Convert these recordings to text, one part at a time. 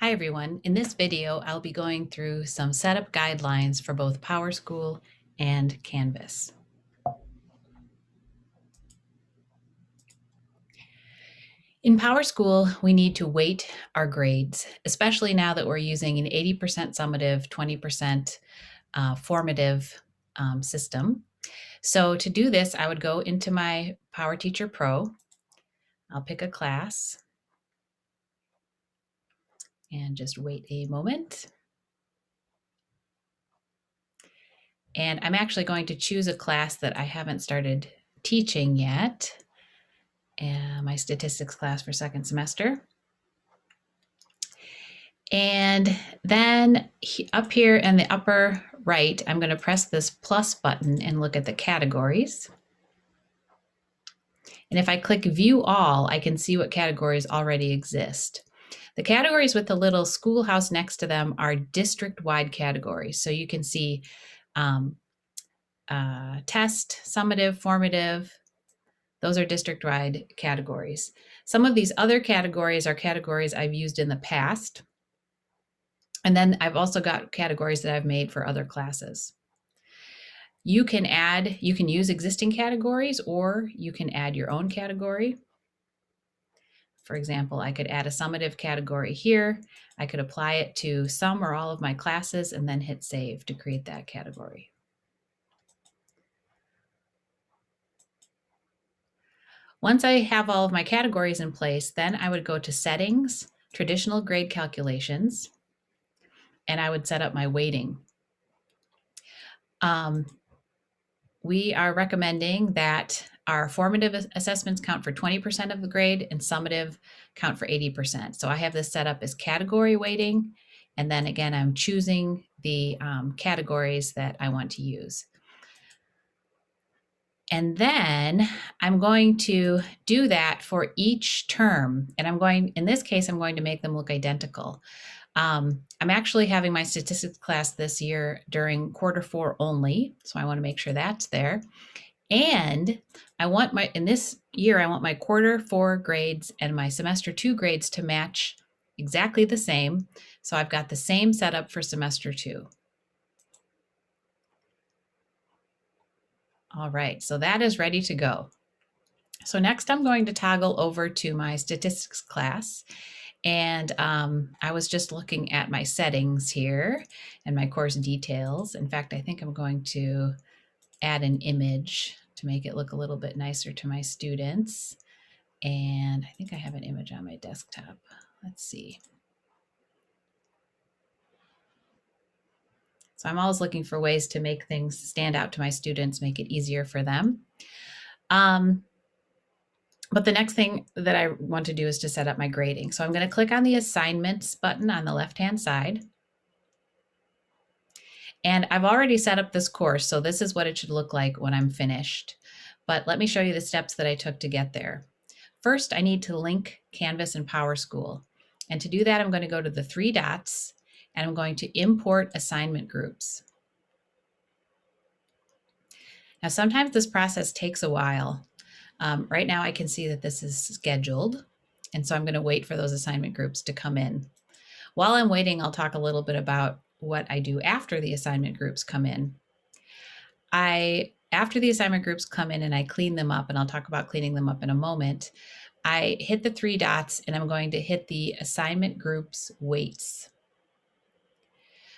Hi everyone. In this video, I'll be going through some setup guidelines for both PowerSchool and Canvas. In PowerSchool, we need to weight our grades, especially now that we're using an 80% summative, 20% formative system. So to do this, I would go into my PowerTeacher Pro. I'll pick a class and just wait a moment. And I'm actually going to choose a class that I haven't started teaching yet, and my statistics class for second semester. And then up here in the upper right, I'm going to press this plus button and look at the categories. And if I click View All, I can see what categories already exist. The categories with the little schoolhouse next to them are district-wide categories. So you can see test, summative, formative. Those are district-wide categories. Some of these other categories are categories I've used in the past. And then I've also got categories that I've made for other classes. You can use existing categories, or you can add your own category. For example, I could add a summative category here. I could apply it to some or all of my classes and then hit save to create that category. Once I have all of my categories in place, then I would go to Settings, Traditional Grade Calculations, and I would set up my weighting. We are recommending that our formative assessments count for 20% of the grade and summative count for 80%. So I have this set up as category weighting. And then again, I'm choosing the categories that I want to use. And then I'm going to do that for each term. And in this case, I'm going to make them look identical. I'm actually having my statistics class this year during Q4 only. So I want to make sure that's there. And in this year, I want my Q4 grades and my semester 2 grades to match exactly the same. So I've got the same setup for semester 2. All right, so that is ready to go. So next I'm going to toggle over to my statistics class. And I was just looking at my settings here and my course details. In fact, I think I'm going to add an image to make it look a little bit nicer to my students. And I think I have an image on my desktop. Let's see. So I'm always looking for ways to make things stand out to my students, make it easier for them. But the next thing that I want to do is to set up my grading. So I'm going to click on the assignments button on the left-hand side. And I've already set up this course, so this is what it should look like when I'm finished. But let me show you the steps that I took to get there. First, I need to link Canvas and PowerSchool. And to do that, I'm going to go to the 3 dots and I'm going to import assignment groups. Now, sometimes this process takes a while. Right now, I can see that this is scheduled. And so I'm going to wait for those assignment groups to come in. While I'm waiting, I'll talk a little bit about what I do after the assignment groups come in. After the assignment groups come in and I clean them up, and I'll talk about cleaning them up in a moment, I hit the 3 dots and I'm going to hit the assignment groups weights.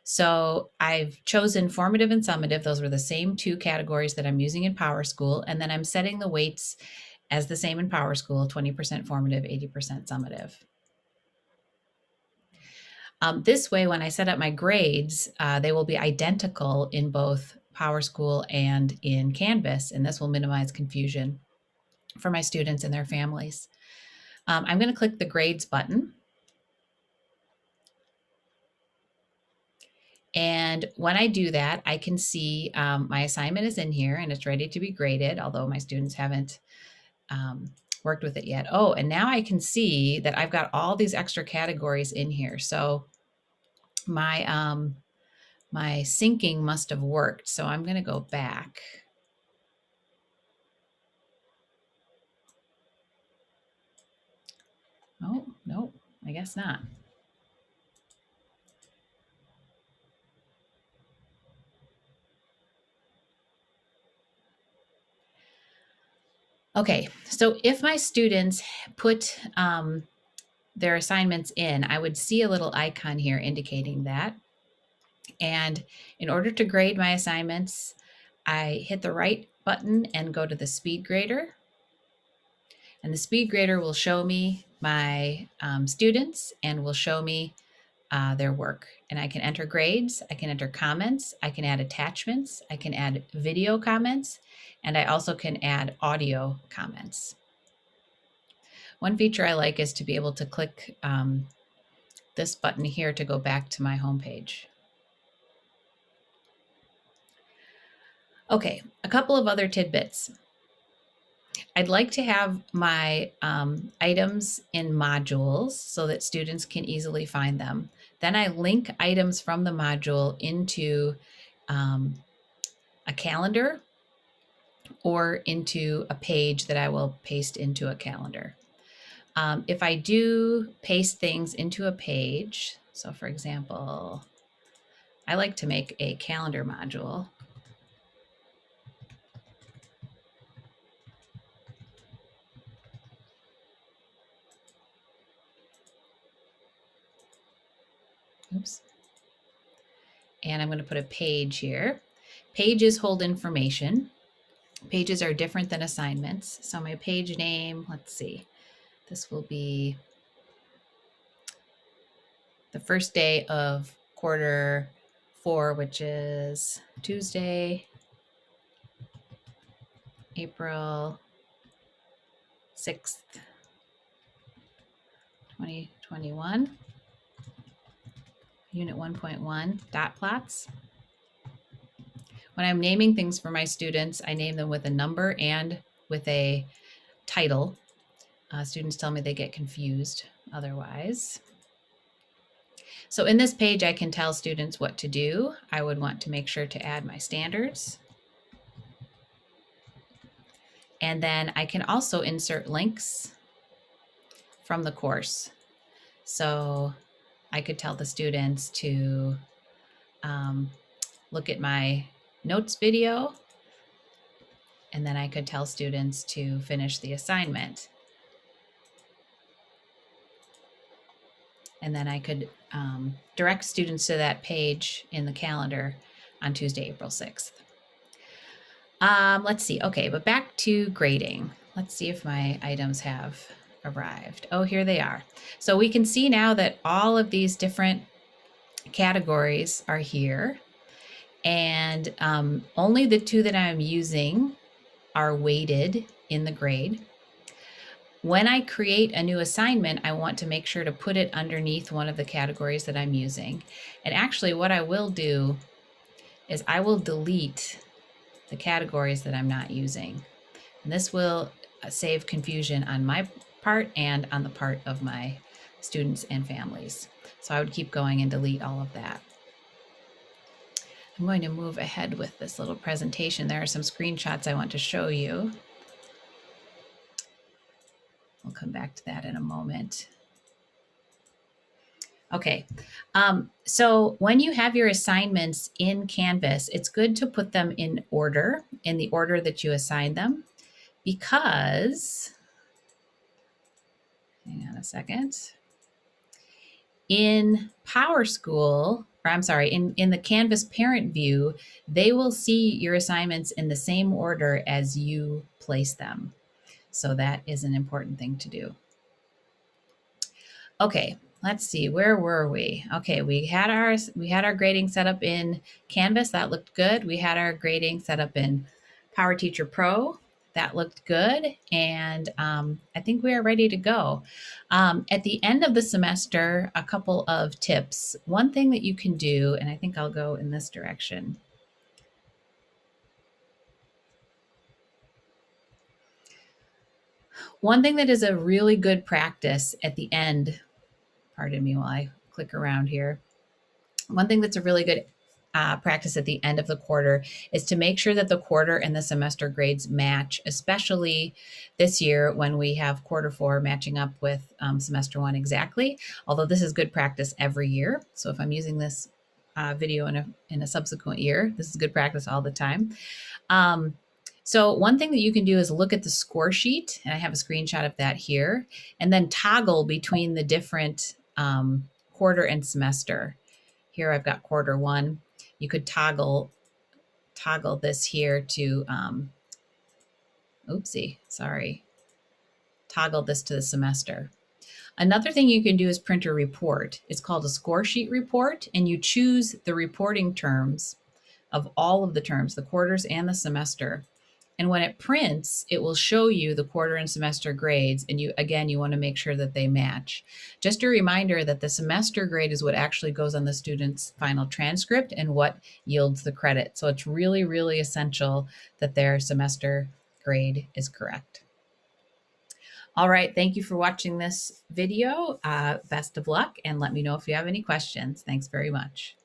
So I've chosen formative and summative. Those were the same 2 categories that I'm using in PowerSchool. And then I'm setting the weights as the same in PowerSchool, 20% formative, 80% summative. This way, when I set up my grades, they will be identical in both PowerSchool and in Canvas, and this will minimize confusion for my students and their families. I'm going to click the grades button. And when I do that, I can see my assignment is in here and it's ready to be graded, although my students haven't worked with it yet. Oh, and now I can see that I've got all these extra categories in here. So my syncing must have worked. So I'm going to go back. Oh, no, I guess not. Okay, so if my students put their assignments in, I would see a little icon here indicating that. And in order to grade my assignments, I hit the right button and go to the speed grader. And the speed grader will show me my students and will show me their work. And I can enter grades, I can enter comments, I can add attachments, I can add video comments, and I also can add audio comments. One feature I like is to be able to click this button here to go back to my homepage. Okay, a couple of other tidbits. I'd like to have my items in modules so that students can easily find them. Then I link items from the module into a calendar or into a page that I will paste into a calendar. If I do paste things into a page, so for example, I like to make a calendar module. Oops. And I'm going to put a page here. Pages hold information. Pages are different than assignments. So my page name, let's see, this will be the first day of quarter 4, which is Tuesday, April 6th, 2021, unit 1.1, dot plots. When I'm naming things for my students, I name them with a number and with a title. Students tell me they get confused otherwise. So in this page, I can tell students what to do. I would want to make sure to add my standards. And then I can also insert links from the course. So I could tell the students to look at my notes video, and then I could tell students to finish the assignment. And then I could direct students to that page in the calendar on Tuesday, April 6th. Let's see. Okay, but back to grading. Let's see if my items have arrived. Oh, here they are. So we can see now that all of these different categories are here, and only the 2 that I'm using are weighted in the grade. When I create a new assignment, I want to make sure to put it underneath one of the categories that I'm using. And actually what I will do is I will delete the categories that I'm not using. And this will save confusion on my part and on the part of my students and families. So I would keep going and delete all of that. I'm going to move ahead with this little presentation. There are some screenshots I want to show you. We'll come back to that in a moment. Okay, so when you have your assignments in Canvas, it's good to put them in order, in the order that you assign them, because, hang on a second, in PowerSchool, or I'm sorry, in the Canvas parent view, they will see your assignments in the same order as you place them. So that is an important thing to do. Okay, let's see, where were we? Okay, we had our grading set up in Canvas. That looked good. We had our grading set up in PowerTeacher Pro. That looked good. And I think we are ready to go. At the end of the semester, a couple of tips. One thing that you can do, and I think I'll go in this direction. One thing that is a really good practice at the end, pardon me while I click around here. One thing that's a really good practice at the end of the quarter is to make sure that the quarter and the semester grades match, especially this year when we have quarter 4 matching up with semester 1 exactly, although this is good practice every year. So if I'm using this video in a subsequent year, this is good practice all the time. So one thing that you can do is look at the score sheet, and I have a screenshot of that here, and then toggle between the different quarter and semester. Here I've got quarter one. You could toggle this here to, toggle this to the semester. Another thing you can do is print a report. It's called a score sheet report, and you choose the reporting terms of all of the terms, the quarters and the semester. And when it prints, it will show you the quarter and semester grades. And you want to make sure that they match. Just a reminder that the semester grade is what actually goes on the student's final transcript and what yields the credit. So it's really, really essential that their semester grade is correct. All right, thank you for watching this video. Best of luck, and let me know if you have any questions. Thanks very much.